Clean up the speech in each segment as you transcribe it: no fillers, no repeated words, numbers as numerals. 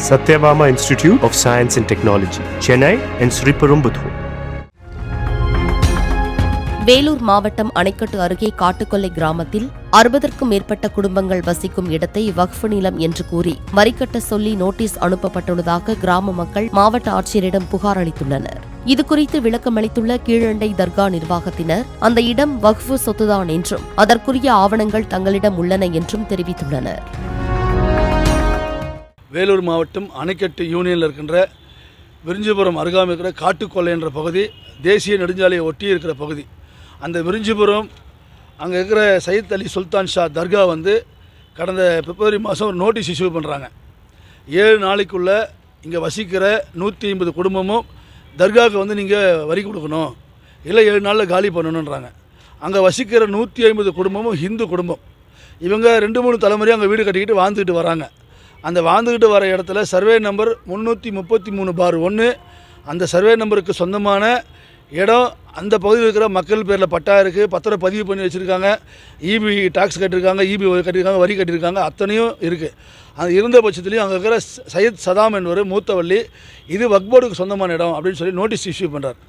Satyabama Institute of Science and Technology, Chennai and Sriperumbudur. Vellore மாவட்டம் அணைக்கட்டு அருகே காட்டுக்கொல்லை கிராமத்தில் 60க்கும் மேற்பட்ட குடும்பங்கள் வசிக்கும் இடத்தை வக்ஃப் நிலம் என்று கூறி வரிக்கட்ட சொல்லி நோட்டீஸ் அனுப்பப்பட்டுள்ளதாக கிராம மக்கள் மாவட்ட ஆட்சியரிடம் புகார் அளித்துள்ளனர். இதுகுறித்து விளக்கமளித்துள்ள கீழண்டை தர்கா நிர்வாகத்தினர் அந்த இடம் வக்ஃப் சொத்துதான் என்றும் அதற்குரிய ஆவணங்கள் தங்களிடம் உள்ளன என்றும் தெரிவித்துள்ளனர். வேலூர் மாவட்டம் அணைக்கட்டு யூனியனில் இருக்கின்ற விரிஞ்சிபுரம் அருகாமை இருக்கிற காட்டுக்கொல்லை என்ற பகுதி தேசிய நெடுஞ்சாலையை ஒட்டி இருக்கிற பகுதி. அந்த விரிஞ்சிபுரம் அங்கே இருக்கிற சையத் அலி சுல்தான் ஷா தர்கா கடந்த பிப்ரவரி மாதம் ஒரு நோட்டீஸ் இஷ்யூ பண்ணுறாங்க. 7 நாளைக்குள்ளே இங்கே வசிக்கிற 150 குடும்பமும் தர்காவுக்கு நீங்கள் வரி கொடுக்கணும், இல்லை 7 நாளில் காலி பண்ணணுன்றாங்க. அங்கே வசிக்கிற 150 குடும்பமும் ஹிந்து குடும்பம். இவங்க 2-3 தலைமுறையாக அங்கே வீடு கட்டிக்கிட்டு வாழ்ந்துக்கிட்டு வராங்க. அந்த வாழ்ந்துக்கிட்டு வர இடத்துல சர்வே நம்பர் 333/1 அந்த சர்வே நம்பருக்கு சொந்தமான இடம். அந்த பகுதியில் இருக்கிற மக்கள் பேரில் பட்டா இருக்குது, பத்திரம் பதிவு பண்ணி வச்சுருக்காங்க, இபி டாக்ஸ் கட்டியிருக்காங்க, இபி கட்டியிருக்காங்க, வரி கட்டியிருக்காங்க, அத்தனையும் இருக்குது. அது இருந்த பட்சத்துலேயும் அங்கே இருக்கிற சையத் சதாம் என்பவர் மூத்தவள்ளி இது வக்ஃப் போர்டுக்கு சொந்தமான இடம் அப்படின்னு சொல்லி நோட்டீஸ் இஷ்யூ பண்ணுறார்.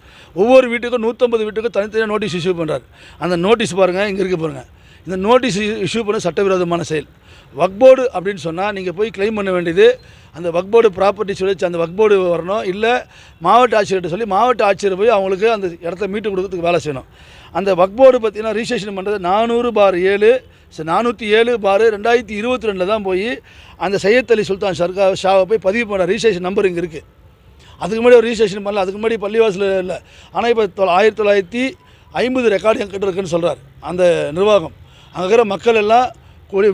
ஒவ்வொரு வீட்டுக்கும் 150 வீட்டுக்கும் தனித்தனியாக நோட்டீஸ் இஷ்யூ பண்ணுறார். அந்த நோட்டீஸ் பாருங்கள், இங்கே இருக்க பாருங்கள். இந்த நோட்டீஸ் இஷ்யூ பண்ண சட்டவிரோதமான செயல். வக்ஃப் போர்டு அப்படின்னு சொன்னால் நீங்கள் போய் கிளைம் பண்ண வேண்டியது அந்த வக்ஃப் போர்டு ப்ராப்பர்ட்டி சொல்லி அந்த வக்ஃப் போர்டு வரணும், இல்லை மாவட்ட ஆட்சியர்கிட்ட சொல்லி மாவட்ட ஆட்சியர் போய் அவங்களுக்கு அந்த இடத்த மீட்டு கொடுக்கறதுக்கு வேலை செய்யணும். அந்த வக்ஃப் போர்டு பார்த்திங்கன்னா ரிஜிஸ்ட்ரேஷன் பண்ணுறது 400/7 407/2022 தான் போய் அந்த சையத் அலி சுல்தான் ஷாவை போய் பதிவு பண்ண ரிஜிஸ்ட்ரேஷன் நம்பர் இங்கே இருக்குது. அதுக்கு முன்னாடி ஒரு ரிஜிஸ்ட்ரேஷன் பண்ணல, அதுக்கு முன்னாடி பள்ளிவாசல் இல்லை. ஆனால் இப்போ 1950 ரெக்கார்டு என்கிட்ட இருக்குன்னு சொல்கிறார் அந்த நிர்வாகம். அங்கே இருக்கிற மக்கள் எல்லாம்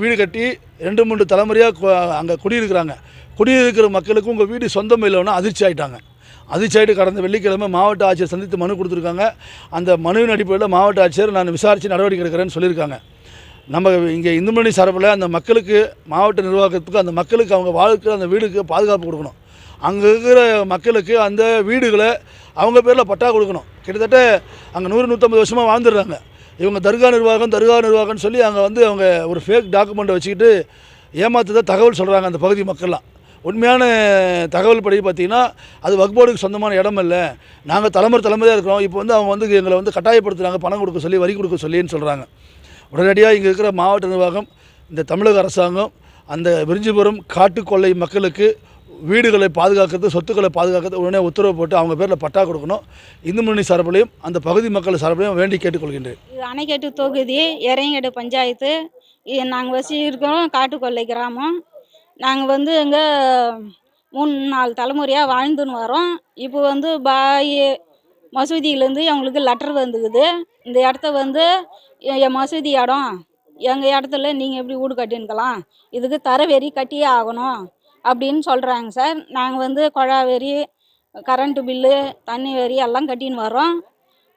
வீடு கட்டி 2-3 தலைமுறையாக அங்கே குடியிருக்கிறாங்க. குடியிருக்கிற மக்களுக்கு உங்கள் வீடு சொந்தம் இல்லைன்னா அதிர்ச்சி ஆகிட்டாங்க. அதிர்ச்சி ஆகிட்டு கடந்த வெள்ளிக்கிழமை மாவட்ட ஆட்சியர் சந்தித்து மனு கொடுத்துருக்காங்க. அந்த மனுவின் அடிப்படையில் மாவட்ட ஆட்சியர் நான் விசாரித்து நடவடிக்கை எடுக்கிறேன்னு சொல்லியிருக்காங்க. நம்ம இங்கே இந்துமணி சார்பில் அந்த மக்களுக்கு மாவட்ட நிர்வாகத்துக்கு அந்த மக்களுக்கு அவங்க வாழ்க்கை அந்த வீடுக்கு பாதுகாப்பு கொடுக்கணும். அங்கே இருக்கிற மக்களுக்கு அந்த வீடுகளை அவங்க பேரில் பட்டா கொடுக்கணும். கிட்டத்தட்ட அங்கே 100-150 வருஷமாக வாழ்ந்துடுறாங்க. இவங்க தர்கா நிர்வாகம்னு சொல்லி அங்கே அவங்க ஒரு ஃபேக் டாக்குமெண்ட்டை வச்சுக்கிட்டு ஏமாத்துதான் தகவல் சொல்கிறாங்க அந்த பகுதி மக்கள்லாம். உண்மையான தகவல் படி பார்த்திங்கன்னா அது வக்ஃப் போர்டுக்கு சொந்தமான இடம் இல்லை, நாங்கள் தலைமுறையாக இருக்கிறோம். இப்போ அவங்க எங்களை கட்டாயப்படுத்துகிறாங்க, பணம் கொடுக்க சொல்லி, வரி கொடுக்க சொல்லின்னு சொல்கிறாங்க. உடனடியாக இங்கே இருக்கிற மாவட்ட நிர்வாகம், இந்த தமிழக அரசாங்கம் அந்த விரிஞ்சிபுரம் காட்டுக்கொல்லை மக்களுக்கு வீடுகளை பாதுகாக்கிறது, சொத்துக்களை பாதுகாக்கிறது உடனே உத்தரவு போட்டு அவங்க பேரில் பட்டா கொடுக்கணும். இந்து முன்னணி சார்பிலையும் அந்த பகுதி மக்கள் சார்பிலையும் வேண்டி கேட்டுக்கொள்கின்றேன். இது அணைக்கட்டு தொகுதி எரையங்கடு பஞ்சாயத்து. நாங்கள் வசிக்கிறோம் காட்டுக்கொல்லை கிராமம். நாங்கள் இங்கே 3-4 தலைமுறையாக வாழ்ந்துன்னு வரோம். இப்போ பாய் மசூதியிலேருந்து எங்களுக்கு லெட்டர் வந்துக்குது. இந்த இடத்த என் மசூதி இடம், எங்கள் இடத்துல நீங்கள் எப்படி வீடு கட்டின்னுக்கலாம், இதுக்கு தரவெறி கட்டியே ஆகணும் அப்படின்னு சொல்கிறாங்க சார். நாங்கள் குழா வெறி, கரண்ட்டு பில்லு, தண்ணி வெறி எல்லாம் கட்டின்னு வரோம்.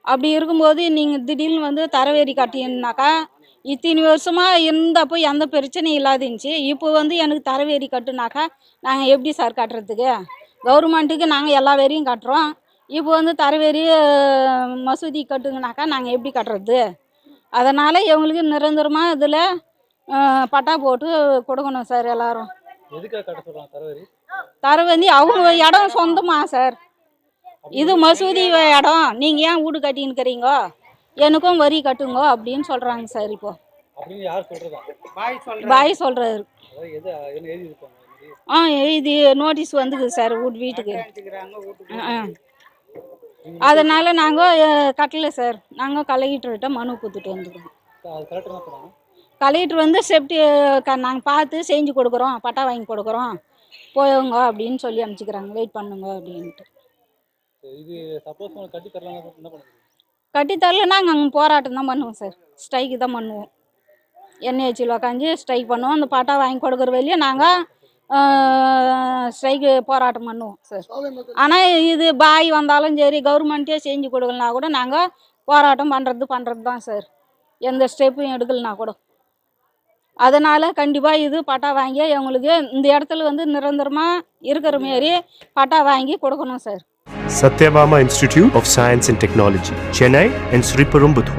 அப்படி இருக்கும்போது நீங்கள் திடீர்னு தரவேரி கட்டினாக்கா, இத்தனை வருஷமாக இருந்தப்போ எந்த பிரச்சனையும் இல்லாதுச்சு. இப்போ எனக்கு தரவேரி கட்டுனாக்கா நாங்கள் எப்படி சார் கட்டுறதுக்கு? கவர்மெண்ட்டுக்கு நாங்கள் எல்லா வேரியும் கட்டுறோம். இப்போ தரவேரி மசூதி கட்டுங்கனாக்கா நாங்கள் எப்படி கட்டுறது? அதனால் எங்களுக்கு நிரந்தரமாக இதில் பட்டா போட்டு கொடுக்கணும் சார் எல்லோரும். தரவேரி அவங்க இடம் சொந்தமா சார்? இது மசூதி இடம், நீங்கள் ஏன் வீடு கட்டின்னுக்கிறீங்க, எனக்கும் வரி கட்டுங்க அப்படின்னு சொல்கிறாங்க சார். இப்போ பாய் சொல்கிறாரு. இது நோட்டீஸ் வந்துக்குது சார் வீட்டுக்கு. அதனால் நாங்கள் கட்டலை சார். நாங்கள் கலெக்டர்கிட்ட மனு கொடுத்துட்டு வந்துடுவோம். கலெக்டர் செப்டி நாங்கள் பார்த்து செஞ்சு கொடுக்குறோம், பட்டா வாங்கி கொடுக்குறோம், போயவங்க அப்படின்னு சொல்லி அனுப்பிச்சிக்கிறாங்க, வெயிட் பண்ணுங்க அப்படின்ட்டு. கட்டி தரலன்னா அங்கே போராட்டம் தான் பண்ணுவோம் சார், ஸ்ட்ரைக்கு தான் பண்ணுவோம். என்ஹெச்சில் உக்காந்து ஸ்ட்ரைக் பண்ணுவோம். அந்த பட்டா வாங்கி கொடுக்குற வெளியே நாங்கள் ஸ்ட்ரைக்கு போராட்டம் பண்ணுவோம் சார். ஆனால் இது பாய் வந்தாலும் சரி, கவர்மெண்ட்டே செஞ்சு கொடுக்கலனா கூட நாங்கள் போராட்டம் பண்ணுறது தான் சார், எந்த ஸ்டெப்பும் எடுக்கலனா கூட. அதனால் கண்டிப்பாக இது பட்டா வாங்கி எங்களுக்கு இந்த இடத்துல நிரந்தரமாக இருக்கிற மாரி பட்டா வாங்கி கொடுக்கணும் sir. Satyabama Institute of Science and Technology, Chennai and Sriperumbudur.